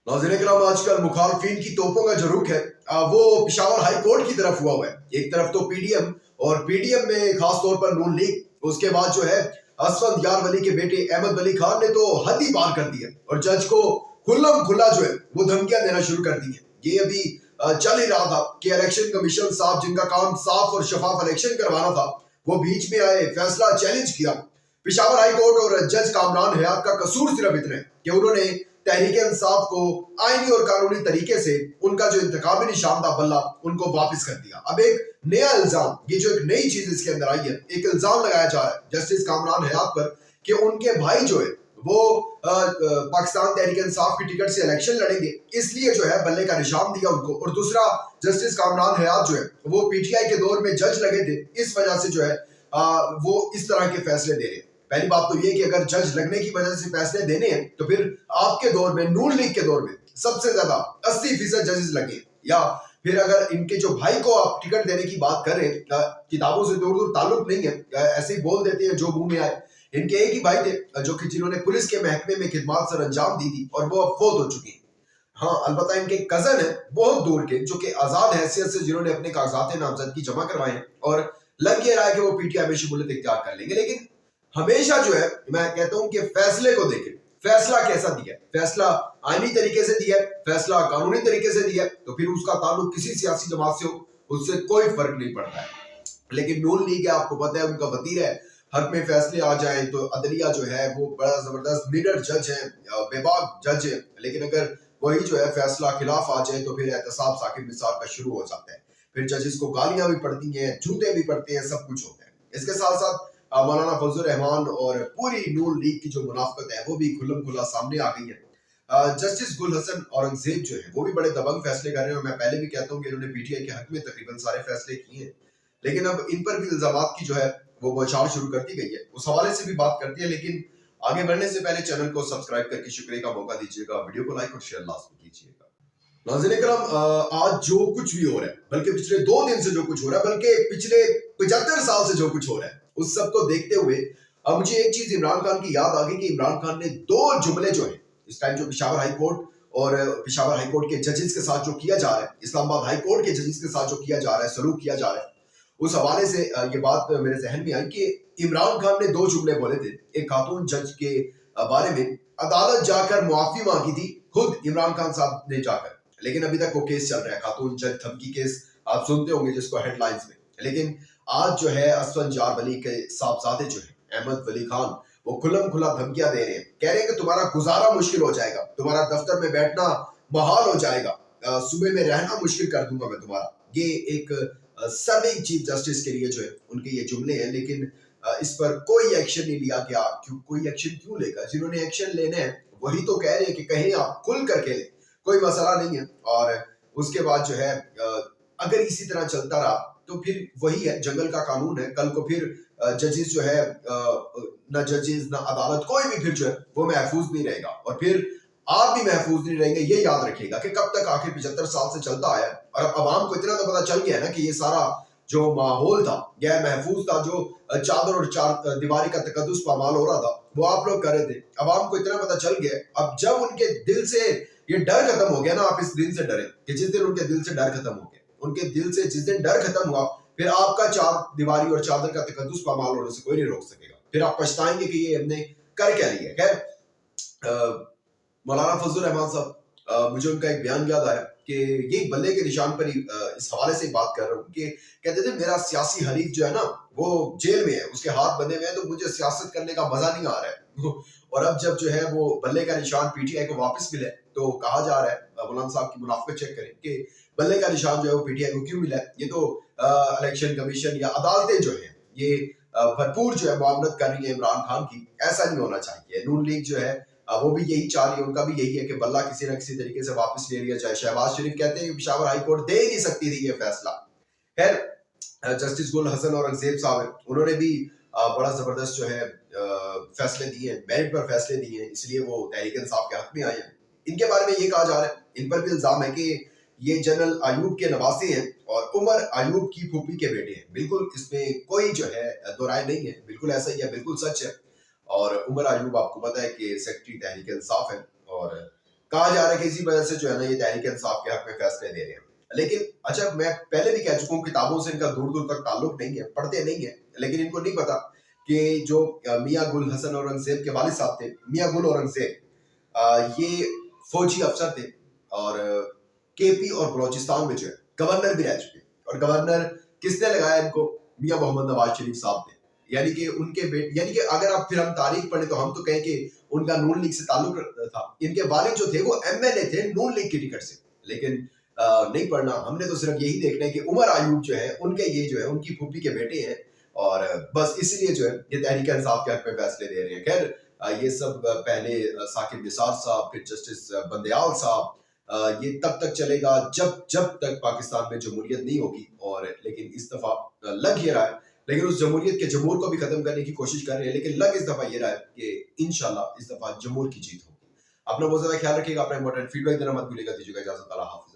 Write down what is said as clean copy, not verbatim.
नाज़रीन किराम, आजकल मुखालफिन की तोपों का जो रुख है वो पेशावर हाई कोर्ट की तरफ हुआ है। एक तरफ तो पीडीएम और पीडीएम में खास तौर पर नून लीग, उसके बाद जो है असफंद यार वली के बेटे अहमद वली खान ने तो हद ही पार कर दी है और जज को खुल्लम खुल्ला जो है वो धमकियां देना शुरू कर दी है। ये अभी चल ही रहा था कि इलेक्शन कमीशन साहब, जिनका काम साफ और शफाफ इलेक्शन करवाना था, वो बीच में आए, फैसला चैलेंज किया। पेशावर हाई कोर्ट और जज कामरान हयात का कसूर सिर्फ इतना है कि उन्होंने तहरीक इंसाफ को आईनी और कानूनी तरीके से उनका जो इंतखाबी निशान था बल्ला, उनको वापस कर दिया। अब एक नया इल्जाम, ये जो एक नई चीज इसके अंदर आई है, एक इल्जाम लगाया जा रहा है जस्टिस कामरान हयात पर कि उनके भाई जो है वो पाकिस्तान तहरीक इंसाफ की टिकट से इलेक्शन लड़ेंगे, इसलिए जो है बल्ले का निशान दिया उनको। और दूसरा, जस्टिस कामरान हयात जो है वो पीटीआई के दौर में जज लगे थे, इस वजह से जो है वो इस तरह के फैसले दे रहे हैं। पहली बात तो ये कि अगर जज लगने की वजह से फैसले देने हैं तो फिर आपके दौर में, नून लीग के दौर में सबसे ज्यादा 80% जजेस लगे, या फिर अगर इनके जो भाई को आप टिकट देने की बात करें, किताबों से दूर दूर ताल्लुक नहीं है, ऐसे ही बोल देते हैं जो मुंह में आए। इनके एक ही भाई थे जो कि जिन्होंने पुलिस के महकमे में खिदमत सर अंजाम दी थी और वो अब फौत हो चुकी है। हाँ, अलबत्ता इनके कजन है बहुत दूर के, जो कि आजाद हैसियत से जिन्होंने अपने कागजात नामजदगी जमा करवाए हैं और लग ये रहा है कि वो पीटीआई में शमूलियत इख्तियार कर लेंगे। लेकिन हमेशा जो है मैं कहता हूं कि फैसले को देखें, फैसला कैसा दिया है, फैसला आईनी तरीके से दिया है, फैसला कानूनी तरीके से दिया है, तो फिर उसका ताल्लुक किसी सियासी जमात से हो, उससे कोई फर्क नहीं पड़ता है। लेकिन नून लीग है, आपको पता है, उनका वतीर है हक में फैसले आ जाए तो अदलिया जो है वो बड़ा जबरदस्त निडर जज है, बेबाक जज है, लेकिन अगर वही जो है फैसला खिलाफ आ जाए तो फिर एहतसाब साकिब निसार का शुरू हो जाता है। फिर जजेस को गालियां भी पड़ती हैं, जूते भी पड़ते हैं, सब कुछ होता है। इसके साथ साथ मौलाना फजल रहमान और पूरी नून लीग की जो मुनाफकत है वो भी खुल्लम खुल्ला सामने आ गई है। जस्टिस गुल हसन औरंगजेब जो है वो भी बड़े दबंग फैसले कर रहे हैं और मैं पहले भी कहता हूँ कि इन्होंने पीटीआई के हक में तकरीबन सारे फैसले किए हैं, लेकिन अब इन पर भी इल्जामात की जो है वो बौछार शुरू कर दी गई है। उस हवाले से भी बात करती है, लेकिन आगे बढ़ने से पहले चैनल को सब्सक्राइब करके शुक्रिया का मौका दीजिएगा, वीडियो को लाइक और शेयर लाजमी कीजिएगा। नाज़रीन करम, आज जो कुछ भी हो रहा है, बल्कि पिछले 2 दिन से जो कुछ हो रहा है, बल्कि पिछले 75 साल से जो कुछ हो रहा है, उस सब को देखते हुए अब मुझे एक चीज इमरान खान की याद आ गई कि इमरान खान ने 2 जुमले जो है इस टाइम जो पेशावर हाई कोर्ट और पेशावर हाई कोर्ट के जजेस के साथ जो किया जा रहा है, इस्लामाबाद हाई कोर्ट के जजेस के साथ जो किया जा रहा है, सलूक किया जा रहा है, उस हवाले से ये बात मेरे जहन में आई कि इमरान खान ने 2 जुमले बोले थे एक खातून जज के बारे में। अदालत जाकर मुआफी मांगी थी खुद इमरान खान साहब ने जाकर, लेकिन अभी तक वो केस चल रहा है, खातून जज धमकी केस, आप सुनते होंगे जिसको हेडलाइंस में। लेकिन आज जो है असफंद यार वली के साहबजादे जो है अहमद वली खान, वो खुल्लम खुला धमकियां दे रहे हैं, कह रहे हैं कि तुम्हारा गुजारा मुश्किल हो जाएगा, तुम्हारा दफ्तर में बैठना महाल हो जाएगा, सुबह में रहना मुश्किल कर दूंगा मैं तुम्हारा। ये एक सर्विंग चीफ जस्टिस के लिए जो है उनके ये जुमले हैं, लेकिन इस पर कोई एक्शन नहीं लिया गया। क्यों कोई एक्शन क्यों लेगा? जिन्होंने एक्शन लेना है वही तो कह रहे हैं कि कहीं आप खुल करके ले, कोई मसला नहीं है। और उसके बाद जो है अगर इसी तरह चलता रहा तो फिर वही है, जंगल का कानून है, कल को फिर जजेस जो है ना जजेस ना अदालत, कोई भी फिर जो है वो महफूज नहीं रहेगा और फिर आप भी महफूज नहीं रहेंगे। ये याद रखिएगा कि कब तक आखिर 75 साल से चलता आया और अब अवाम को इतना तो पता चल गया ना कि ये सारा जो माहौल था गैर महफूज था, जो चादर और चार दीवारी का तकद्दुस पामाल हो रहा था, वो आप लोग कर रहे थे। अवाम को इतना पता चल गया, अब जब उनके दिल से ये डर खत्म हो गया ना, आप इस दिन से डरे कि जिस दिन उनके दिल से डर खत्म हो गया, उनके दिल से जिस दिन डर खत्म हुआ, फिर आपका चार दीवारी और चादर का तकद्दुस पामाल होने से कोई नहीं रोक सकेगा। फिर आप पछताएंगे कि ये हमने कर क्या लिया। खैर, मौलाना फजल रहमान साहब, मुझे उनका एक बयान याद आया कि ये बल्ले के निशान पर ही इस हवाले से बात कर रहा हूँ कि कहते थे मेरा सियासी हरीफ जो है ना वो जेल में है, उसके हाथ बंधे हुए हैं, तो मुझे सियासत करने का मजा नहीं आ रहा है। और अब जब जो है वो बल्ले का निशान पीटीआई को वापस मिले तो कहा जा रहा है, मौलाना साहब की मुनाफिकत चेक करें कि बल्ले का निशान जो है वो पीटीआई को क्यों मिला है। ये तो इलेक्शन कमीशन या अदालतें जो है ये भरपूर जो है मामलत कर रही है इमरान खान की, ऐसा नहीं होना चाहिए। नून लीग जो है वो भी यही चाह रही है, उनका भी यही है कि बल्ला किसी न किसी तरीके से वापस ले लिया जाए। शहबाज शरीफ कहते हैं कि पेशावर हाई कोर्ट दे ही नहीं सकती थी ये फैसला। खैर, जस्टिस गुल हसन औरंगजेब साहब है, उन्होंने भी बड़ा जबरदस्त जो है फैसले दिए हैं, मेरिट पर फैसले दिए हैं, इसलिए वो तहरीक इंसाफ के हक में आए हैं। इनके बारे में ये कहा जा रहा है, इन पर भी इल्जाम है कि ये जनरल अयूब के नवासे हैं और उमर अयूब की फूफी के बेटे हैं। बिल्कुल इसमें कोई जो है दो राय नहीं है, बिल्कुल ऐसा ही है, बिल्कुल सच है। और उमर अयूब आपको पता है कि सेक्रेटरी तहरीक इंसाफ है और कहा जा रहा है कि इसी वजह से जो है ना ये तहरीक इंसाफ के हक में फैसले दे रहे हैं। लेकिन अच्छा, मैं पहले भी कह चुका हूँ, किताबों से इनका दूर दूर तक ताल्लुक नहीं है, पढ़ते नहीं है, लेकिन इनको नहीं पता कि जो मियाँ गुल हसन औरंगजेब के वालिद साहब थे, मियाँ गुल औरंगजेब, ये फौजी अफसर थे और केपी और बलोचिस्तान में जो है गवर्नर भी रह चुके। और गवर्नर किसने लगाया इनको? मियाँ मोहम्मद नवाज शरीफ साहब ने। यानी कि उनके बेटे, यानी कि अगर आप फिर हम तारीख पढ़े तो हम तो कहें कि उनका नून लीग से ताल्लुक था। इनके वालिद जो थे वो एमएलए थे नून लीग की टिकट से। लेकिन नहीं पढ़ना, हमने तो सिर्फ यही देखना है कि उमर आयूब जो है उनके, ये जो है उनकी फूफी के बेटे हैं और बस इसलिए जो है ये तहरीक इंसाफ के हक में फैसले दे रहे हैं। खैर ये सब पहले साकिब निसार साहब, फिर जस्टिस बंदयाल साहब, ये तब तक चलेगा जब तक पाकिस्तान में जमहूरियत नहीं होगी। और लेकिन इस दफा लग ये रहा है, लेकिन उस जमहूरियत के जमूर को भी खत्म करने की कोशिश कर रहे हैं, लेकिन लग इस दफा ये रहा है कि इंशाल्लाह इस दफा जमूर की जीत होगी। अपना बहुत ज्यादा ख्याल रखिएगा, अपना इंपॉर्टेंट फीडबैक देना मत भूलिएगा। दीजिएगा इजाजत, अल्लाह हाफ़िज़।